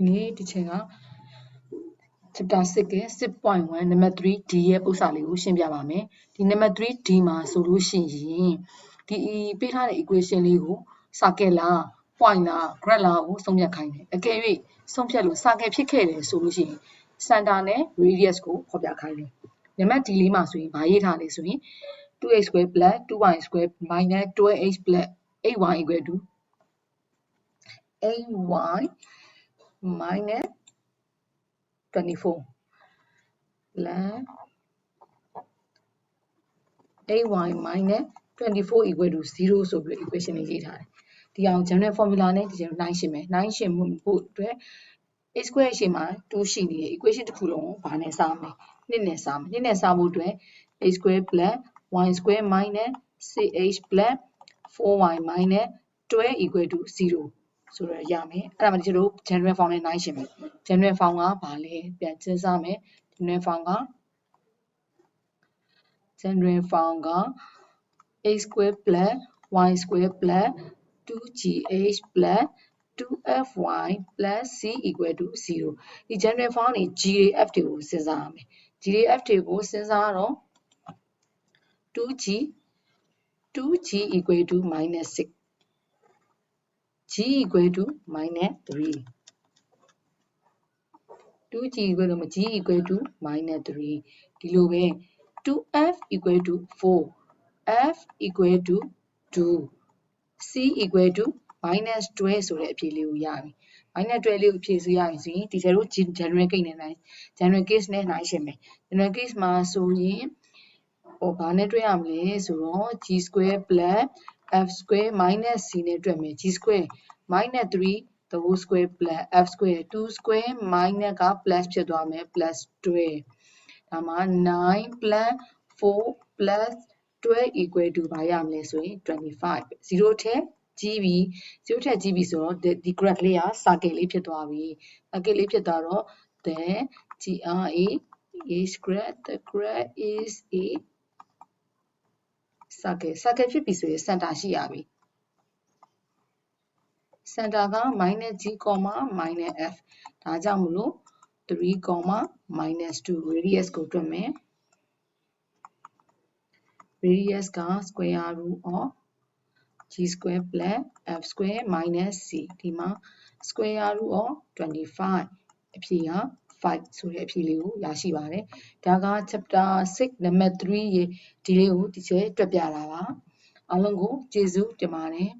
ဒီနေ့ဒီချိန်က chapter 6ရဲ့ 6.1 number 3D ရဲ့ပု္ပ္ပစာလေးကိုရှင်းပြပါမယ်ဒီ number 3D မှာဆိုလို့ရှိရင်ဒီပေးထားတဲ့ equation လေးကို circle လား point လား graph လားကိုဆုံးဖြတ်ခိုင်းတယ်အကယ်၍ဆုံးဖြတ်လို့ circle ဖြစ်ခဲ့တယ်ဆိုလို့ရှိရင် center နဲ့ radius ကိုဖော်ပြခိုင်းတယ်နံပါတ် D လေးမှာဆိုရင်ဘာရေးထားလဲဆိုရင် 2x square plus 2y square minus 12x plus 8y equal to 8y minus 24 plus 8y minus 24 equal to 0ဆိုပြီး equation လေးရေးထားတယ်ဒီအောင် general formula နဲ့ဒီကျွန်တော်နှိုင်းရှင်းမယ်နှိုင်းရှင်းဖို့အတွက် x square ရှေ့မှာ2ရှိနေတယ် equation တစ်ခုလုံးကိုဘာနဲ့စားမလဲ2နဲ့စားမယ်2နဲ့စားဖို့အတွက် x square plus y square minus 6h plus 4y minus 12 equal to 0ဆိုတော့ရမယ်အဲ့ဒါမှကျွန်တော်တို့ general form နဲ့နှိုင်းရှင်းမယ် general form ကဘာလဲပြန်စဉ်းစားမယ် general form က x square plus y square plus 2gh plus 2fy plus c equal to 0ဒီ general form နေ g တွေ f တွေကိုစဉ်းစားရမယ် g တွေ f တွေကိုစဉ်းစားတော့ 2g equal to minus 6 g equal to minus 3 2g equal to minus 3ဒီလိုပဲ 2f equal to 4 f equal to 2 c equal to minus 12ဆိုတဲ့အဖြေလေးကိုရပြီ minus 12လေးကိုဖြည့်ဆိုရရင်ဆိုရင်ဒီကျတို့ general case နဲ့နှိုင်းရှင်းမယ် general case မှာဆိုရင်ဘာနဲ့တွဲရမလဲဆိုတော့ g square plus f square minus c နဲ့တွဲမယ် g square minus 3 the whole square plus f square 2 square minus က plus ဖြစ်သွားမယ် plus 12ဒါမှာ9 plus 4 plus 12 equal to ဘာရမလဲဆိုရင်25 0ထက်ကြီးပြီ0ထက်ကြီးပြီဆိုတော့ဒီ graph လေးက circle လေးဖြစ်သွားပြီ circle လေးဖြစ်သွားတော့ then the graph is a circle ဖြစ်ပြီဆိုရင် center ရှိရပြီ center က minus g, minus f ဒါကြောင့်မလို့3, minus 2 radius ကိုတွက်မယ် radius က square root of g square plus f square minus c ဒီမှာ square root of 25အဖြေက5ဆိုတဲ့အဖြေလေးကိုရရှိပါတယ်ဒါက chapter 6 number 3 ရေဒီလေးကိုဒီကျဲတွက်ပြတာပါအားလုံးကိုကျေးဇူးတင်ပါတယ်